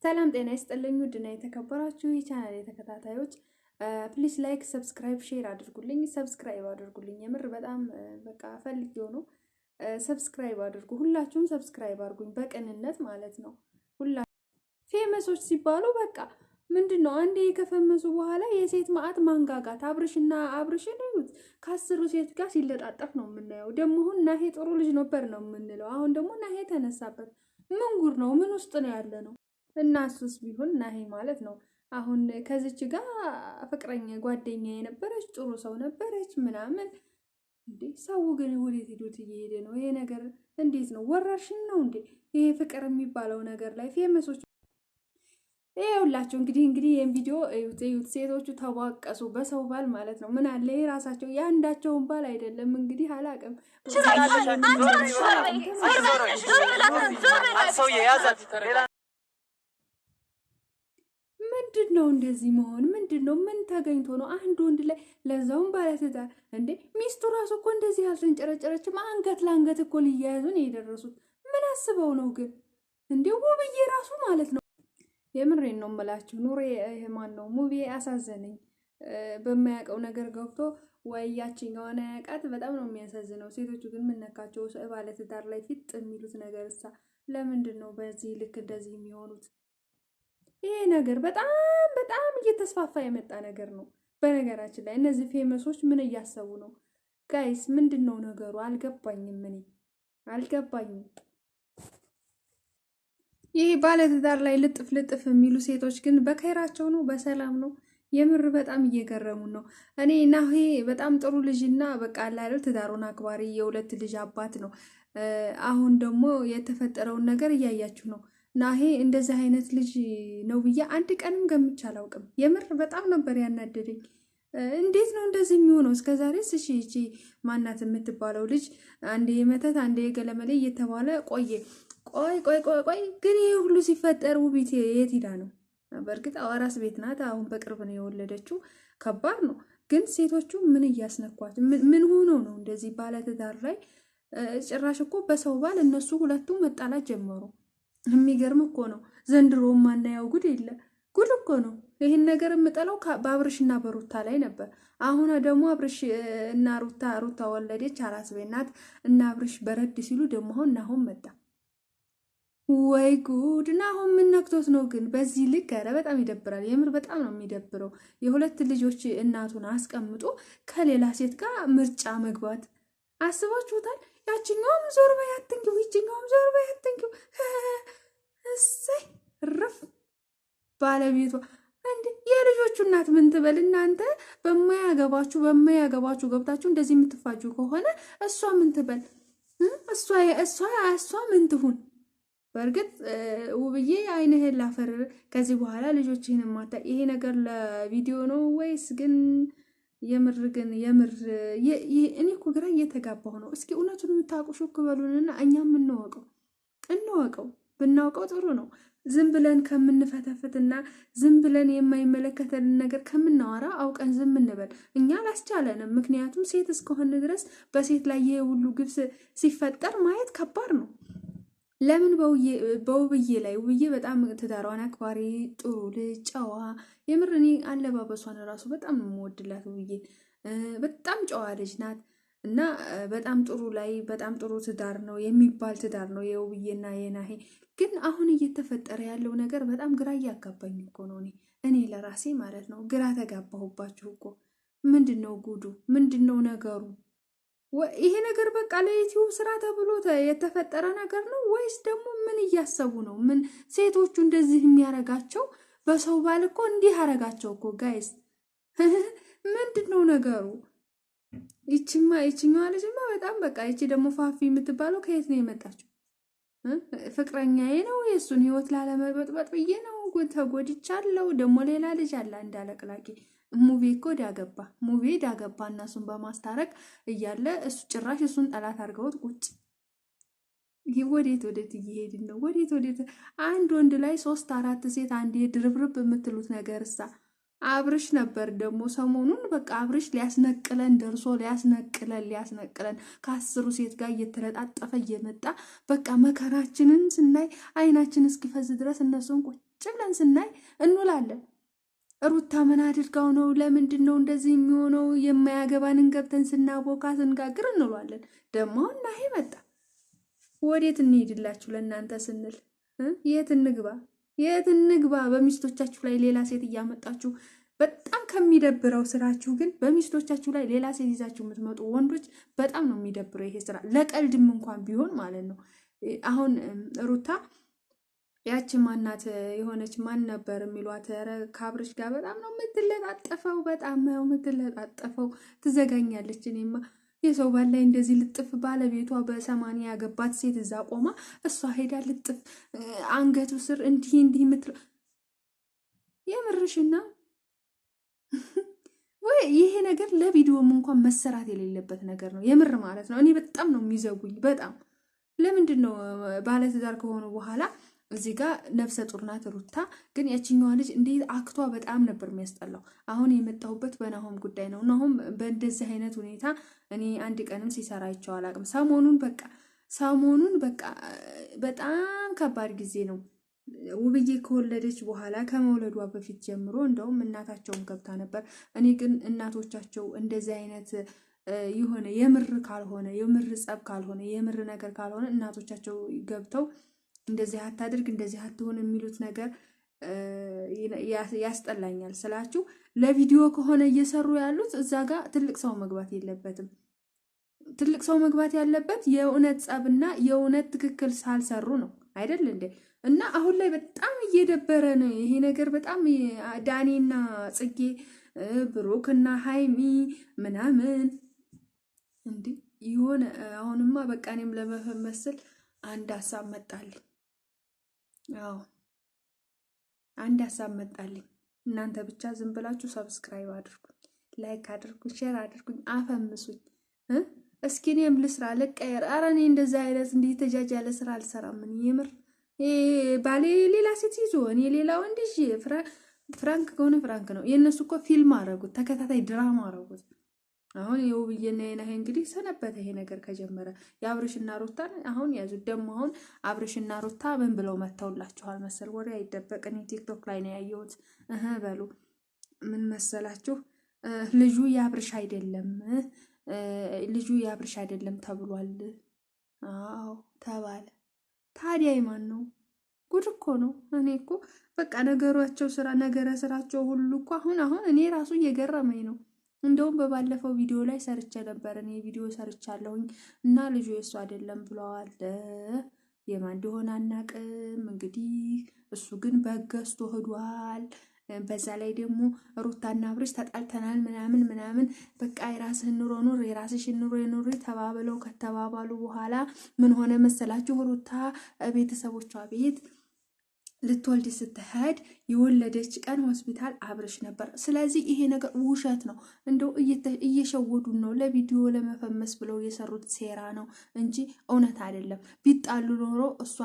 ሰላም ጤና ይስጥልኝ ውድና የተከበራችሁ የቻናሌ ተከታታዮች ፕሊዝ ላይክ ሰብስክራይብ ሼር አድርጉልኝ ሰብስክራይብ አድርጉልኝ የምር በጣም በቃ ፈልጌው ነው ሰብስክራይብ አድርጉ ሁላችሁም ሰብስክራይብ አድርጉኝ በቅንነት ማለት ነው ሁላ ፌመሶች ሲባሉ በቃ ምንድነው አንዴ ከፈመሱ በኋላ የሴት ማአት ማንጋጋት አብርሽና አብርሽን ይሁት ከአስሩ ሴት ጋር ሲለጣጠፍ ነው የምናየው ደግሞ ናሄ ጥሩ ልጅ ነበር ነው የምንለው አሁን ደግሞ ናሄ ተነሳበት ምን ጉር ነው ምን ውስጥ ነው ያለ ነው እና እሱስ ቢሆን ናሄ ማለት ነው አሁን ከዚች ጋር ፍቅረኛ ጓደኛ የነበረች ጥሩ ሰው ነበረች ምናምን እንዴ ሰው ግን ወዴት ሄዶት እየሄደ ነው ይሄ ነገር እንዴት ነው ወራሽን ነው እንዴ ይሄ ፍቅር የሚባለው ነገር ላይ ፌመሶች ይኸውላችሁ እንግዲህ ይሄን ቪዲዮ እዩት ሴቶቹ ተዋቀሱ በሰው ባል ማለት ነው ምን አለ የራሳቸው ያንዳቸውን ባል አይደለም እንግዲህ አላቀም ምንድነው እንደዚህ መሆን ምንድነው ምን ተገኝቶ ነው አንድ ወንድ ላይ ለዛውም ባለትዳር እንዴ ሚስቱ ራሱ እኮ እንደዚህ አልተንጨረጨረችም አንገት ለአንገት እኮ ሊያያዙ ነው የደረሱት ምን አስበው ነው ግን እንዴ ውብዬ ራሱ ማለት ነው የምሬን ነው የምላችሁ ኑሬ ማን ነው ሙቪ አሳዘነኝ በማያውቀው ነገር ገብቶ ወያችኛው ነቃት በጣም ነው የሚያሳዝነው ሴቶቹ ግን ምን ነካቸው ባለትዳር ላይ ፊት የሚሉት ነገርሳ ለምንድነው በዚህ ልክ እንደዚህ የሚሆኑት ይሄ ነገር በጣም እየተስፋፋ የመጣ ነገር ነው በነገራችን ላይ እነዚህ ፌመሶች ምን እያሰቡ ነው ጋይስ ምንድነው ነገሩ አልገባኝም ይሄ ባለትዳር ላይ ልጥፍ የሚሉ ሴቶች ግን በከይራቸው ነው በሰላም ነው የምር በጣም እየገረሙ ነው እኔ ናሄ በጣም ጥሩ ልጅና በቃ አላለው ትዳሩን አክባሪ የሁለት ልጅ አባት ነው አሁን ደግሞ የተፈጠረውን ነገር እያያችሁ ነው ናሄ እንደዚህ አይነት ልጅ ነው ብዬ አንድ ቀንም ገምቼ አላውቅም የምር በጣም ነበር ያናደደኝ እንዴት ነው እንደዚህ የሚሆነው እስከዛሬስ እሺ ማናት የምትባለው ልጅ አንዴ መተት አንዴ ገለመሌ እየተባለ ቆይ ግን ይሄ ሁሉ ሲፈጠር ውቢት የት ሄዳ ነው በእርግጥ አዋራስ ቤት ናት አሁን በቅርብ ነው የወለደችው ከባድ ነው ግን ሴቶቹ ምን እያስነኳት ምን ሆኖ ነው እንደዚህ ባለትዳር ላይ ጭራሽ እኮ በሰው ባል እነሱ ሁለቱም መጣላት ጀመሩ የሚገርም እኮ ነው ዘንድሮ ማናያው ጉድ የለ ጉድ እኮ ነው ይሄን ነገር የምጠላው በአብርሽና በሩታ ላይ ነበር አሁን ደግሞ አብርሽ እና ሩታ ወለደች አራስ ቤት ናት እና አብርሽ በረድ ሲሉ ደግሞ አሁን መጣ ወይ ጉድ ናሆም ምን ነክቶት ነው ግን በዚህ ልክ ኧረ በጣም ይደብራል የምር በጣም ነው የሚደብረው የሁለት ልጆች እናቱን አስቀምጦ ከሌላ ሴት ጋር ምርጫ መግባት አስባችሁታል ያቺኛውም ዞር በይ አትንኪው ይቺኛውም ዞር በይ አትንኪው እሰይ ረፍ ባለቤቷ እንዴ የልጆቹ እናት ምን ትበል እናንተ በማያገባችሁ ገብታችሁ እንደዚህ የምትፋጁ ከሆነ እሷ ምን ትበል እሷ ምን ትሁን በርግጥ ውብዬ አይነህን ላፈር ከዚህ በኋላ ልጆችህን ማታ ይሄ ነገር ለቪዲዮ ነው ወይስ ግን የምር እኔ እኮ ግራ እየተጋባሁ ነው እስኪ እውነቱን የምታውቁ ሹክ በሉንና እኛም እንወቀው ብናውቀው ጥሩ ነው ዝም ብለን ከምንፈተፍትና ዝም ብለን የማይመለከተን ነገር ከምናወራ አውቀን ዝም እንበል እኛ አላስቻለንም ምክንያቱም ሴት እስከሆነ ድረስ በሴት ላይ ይሄ ሁሉ ግብስ ሲፈጠር ማየት ከባድ ነው ለምን በውብዬ ላይ ውብዬ በጣም ትዳሯን አክባሪ ጥሩ ልጅ ጨዋ የምር እኔ አለባበሷን ራሱ በጣም ነው የምወድላት ውብዬ በጣም ጨዋ ልጅ ናት እና በጣም ጥሩ ላይ በጣም ጥሩ ትዳር ነው የሚባል ትዳር ነው የውብዬና የናሄ ግን አሁን እየተፈጠረ ያለው ነገር በጣም ግራ እያጋባኝ እኮ ነው እኔ ለራሴ ማለት ነው ግራ ተጋባሁባችሁ እኮ ምንድነው ጉዱ ምንድነው ነገሩ ይሄ ነገር በቃ ለዩቲዩብ ስራ ተብሎ የተፈጠረ ነገር ነው ወይስ ደግሞ ምን እያሰቡ ነው ምን ሴቶቹ እንደዚህ የሚያረጋቸው በሰው ባል እኮ እንዲህ አረጋቸው እኮ ጋይስ ምንድነው ነገሩ ይችኛዋ ልጅማ በጣም በቃ ይቺ ደግሞ ፋፊ የምትባለው ከየት ነው የመጣችው ፍቅረኛዬ ነው የሱን ህይወት ላለመበጥበጥ ብዬ ነው ተጎድቻለሁ ደግሞ ሌላ ልጅ አለ እንዳለቅላቂ ሙቪ እኮ ዳገባ እና እሱን በማስታረቅ እያለ እሱ ጭራሽ እሱን ጠላት አድርገውት ቁጭ ወዴት እየሄድን ነው? ወዴት አንድ ወንድ ላይ 3 4 ሴት አንዴ ድርብርብ የምትሉት ነገር እሳ አብርሽ ነበር ደግሞ ሰሞኑን በቃ አብርሽ ሊያስነቅለን ደርሶ ሊያስነቅለን ከ10 ሴት ጋር እየተለጣጠፈ እየመጣ በቃ መከራችንን ስናይ አይናችን እስኪፈዝ ድረስ እነሱን ቁጭ ብለን ስናይ እንውላለን። ሩታ ምን አድርጋው ነው? ለምንድን ነው እንደዚህ የሚሆነው? የማያገባንን ገብተን ስናቦካ ስንጋግር እንውላለን። ደግሞ እና ይሄ መጣ። ወዴት እንሄድላችሁ ለእናንተ ስንል የት እንግባ? በሚስቶቻችሁ ላይ ሌላ ሴት እያመጣችሁ በጣም ከሚደብረው ስራችሁ ግን በሚስቶቻችሁ ላይ ሌላ ሴት ይዛችሁ የምትመጡ ወንዶች በጣም ነው የሚደብረው ይሄ ስራ። ለቀልድም እንኳን ቢሆን ማለት ነው። አሁን ሩታ ያቺ ማናት የሆነች ማን ነበር የሚሏት ከአብርሽ ጋር በጣም ነው የምትለጣጠፈው፣ በጣም ነው የምትለጣጠፈው። ትዘጋኛለች። እኔማ የሰው ባል ላይ እንደዚህ ልጥፍ ባለቤቷ በ80 ያገባት ሴት እዛ ቆማ እሷ ሄዳ ልጥፍ አንገቱ ስር እንዲህ የምትለው የምርሽና ወይ ይሄ ነገር ለቪዲዮም እንኳን መሰራት የሌለበት ነገር ነው። የምር ማለት ነው። እኔ በጣም ነው የሚዘጉኝ። በጣም ለምንድን ነው ባለትዳር ከሆኑ በኋላ እዚህ ጋር ነፍሰ ጡር ናት ሩታ፣ ግን ያችኛዋ ልጅ እንዴት አክቷ በጣም ነበር የሚያስጠላው። አሁን የመጣሁበት በናሆም ጉዳይ ነው። ናሆም በእንደዚህ አይነት ሁኔታ እኔ አንድ ቀንም ሲሰራ አይቼው አላውቅም። ሰሞኑን በቃ በጣም ከባድ ጊዜ ነው። ውብዬ ከወለደች በኋላ ከመውለዷ በፊት ጀምሮ እንደውም እናታቸውን ገብታ ነበር። እኔ ግን እናቶቻቸው እንደዚህ አይነት የሆነ የምር ካልሆነ የምር ጸብ ካልሆነ የምር ነገር ካልሆነ እናቶቻቸው ገብተው እንደዚህ አታድርግ እንደዚህ አትሆን የሚሉት ነገር ያስጠላኛል ስላችሁ። ለቪዲዮ ከሆነ እየሰሩ ያሉት እዛ ጋር ትልቅ ሰው መግባት የለበትም። ትልቅ ሰው መግባት ያለበት የእውነት ጸብና የእውነት ትክክል ሳልሰሩ ነው አይደል እንዴ? እና አሁን ላይ በጣም እየደበረ ነው ይሄ ነገር በጣም ዳኒና ጽጌ ብሩክና ሃይሚ ምናምን እንዴ የሆነ አሁንማ በቃ እኔም ለመመስል አንድ ሀሳብ መጣልኝ። አዎ አንድ ሀሳብ መጣልኝ። እናንተ ብቻ ዝም ብላችሁ ሰብስክራይብ አድርጉኝ፣ ላይክ አድርጉኝ፣ ሼር አድርጉኝ፣ አፈምሱኝ። እስኪ እኔም ልስራ ልቀየር። ኧረ እኔ እንደዛ አይነት እንዲህ ተጃጃለ ስራ አልሰራም። ምን የምር ባሌ ሌላ ሴት ይዞ እኔ ሌላ ወንድ ይዤ ፍራንክ ከሆነ ፍራንክ ነው። የእነሱ እኮ ፊልም አረጉት፣ ተከታታይ ድራማ አረጉት። አሁን የውብዬና የናሄ እንግዲህ ሰነበተ ይሄ ነገር ከጀመረ። የአብርሽና ሩታን አሁን ያዙት። ደግሞ አሁን አብርሽና ሩታ ምን ብለው መተውላችኋል መሰል? ወሬ አይደበቅ። እኔ ቲክቶክ ላይ ነው ያየሁት። በሉ ምን መሰላችሁ? ልጁ የአብርሽ አይደለም፣ ልጁ የአብርሽ አይደለም ተብሏል። አዎ ተባለ። ታዲያ የማን ነው? ጉድ እኮ ነው። እኔ እኮ በቃ ነገረ ስራቸው ሁሉ እኮ አሁን እኔ ራሱ እየገረመኝ ነው። እንደውም በባለፈው ቪዲዮ ላይ ሰርቼ ነበር። እኔ ቪዲዮ ሰርቻለሁኝ እና ልጁ የእሱ አይደለም ብለዋል። የማን እንደሆነ አናቅም። እንግዲህ እሱ ግን በገዝቶ ሄዷል። በዛ ላይ ደግሞ ሩታና አብርሽ ተጣልተናል ምናምን በቃ የራስህን ኑሮ ኑር የራስሽን ኑሮ ኑሪ ተባብለው ከተባባሉ በኋላ ምን ሆነ መሰላችሁ? ሩታ ቤተሰቦቿ ቤት ልትወልድ ስትሄድ የወለደች ቀን ሆስፒታል አብርሽ ነበር። ስለዚህ ይሄ ነገር ውሸት ነው። እንደው እየሸወዱን ነው። ለቪዲዮ ለመፈመስ ብለው የሰሩት ሴራ ነው እንጂ እውነት አይደለም። ቢጣሉ ኖሮ እሷ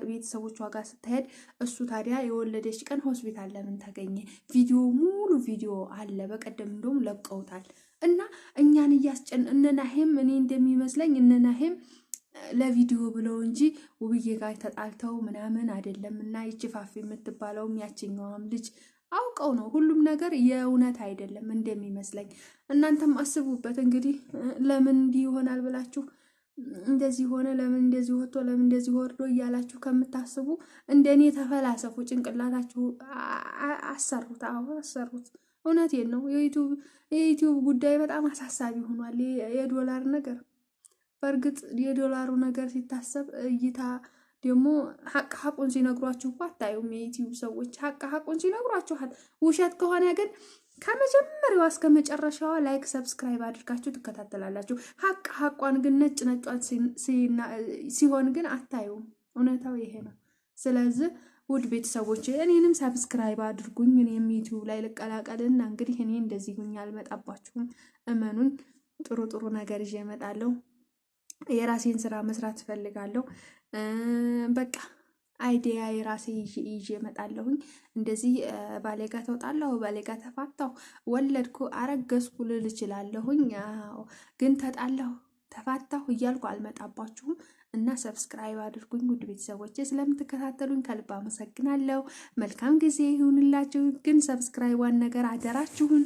ቤተሰቦቿ ጋር ስትሄድ እሱ ታዲያ የወለደች ቀን ሆስፒታል ለምን ተገኘ? ቪዲዮ ሙሉ ቪዲዮ አለ። በቀደም እንደውም ለቀውታል። እና እኛን እነናሄም እኔ እንደሚመስለኝ እነናሄም ለቪዲዮ ብለው እንጂ ውብዬ ጋር ተጣልተው ምናምን አይደለም። እና ይችፋፍ የምትባለውም ያችኛዋም ልጅ አውቀው ነው። ሁሉም ነገር የእውነት አይደለም እንደሚመስለኝ። እናንተም አስቡበት እንግዲህ። ለምን እንዲህ ይሆናል ብላችሁ እንደዚህ ሆነ፣ ለምን እንደዚህ ወጥቶ፣ ለምን እንደዚህ ወርዶ እያላችሁ ከምታስቡ እንደኔ ተፈላሰፉ። ጭንቅላታችሁ አሰሩት። አዎ አሰሩት። እውነቴን ነው። የዩቲዩብ ጉዳይ በጣም አሳሳቢ ሆኗል። የዶላር ነገር በእርግጥ የዶላሩ ነገር ሲታሰብ እይታ ደግሞ ሀቁን ሲነግሯችሁ እኮ አታዩም። የዩቲዩብ ሰዎች ሀቁን ሲነግሯችኋል። ውሸት ከሆነ ግን ከመጀመሪያዋ እስከ መጨረሻዋ ላይክ ሰብስክራይብ አድርጋችሁ ትከታተላላችሁ። ሀቋን ግን ነጭ ነጯን ሲሆን ግን አታዩም። እውነታው ይሄ ነው። ስለዚህ ውድ ቤተሰቦች እኔንም ሰብስክራይብ አድርጉኝ። እኔም ዩቲዩብ ላይ ልቀላቀልና እንግዲህ እኔ እንደዚህ ሁኝ አልመጣባችሁም። እመኑን፣ ጥሩ ነገር ይዤ እመጣለሁ። የራሴን ስራ መስራት እፈልጋለሁ። በቃ አይዲያ የራሴ ይዤ እመጣለሁኝ። እንደዚህ ባሌ ጋ ተወጣለሁ፣ ባሌ ጋ ተፋታሁ፣ ወለድኩ፣ አረገዝኩ ልል እችላለሁኝ። አዎ ግን ተጣላሁ ተፋታሁ እያልኩ አልመጣባችሁም እና ሰብስክራይብ አድርጉኝ። ውድ ቤተሰቦቼ ስለምትከታተሉኝ ከልብ አመሰግናለሁ። መልካም ጊዜ ይሁንላችሁ። ግን ሰብስክራይቧን ነገር አደራችሁን።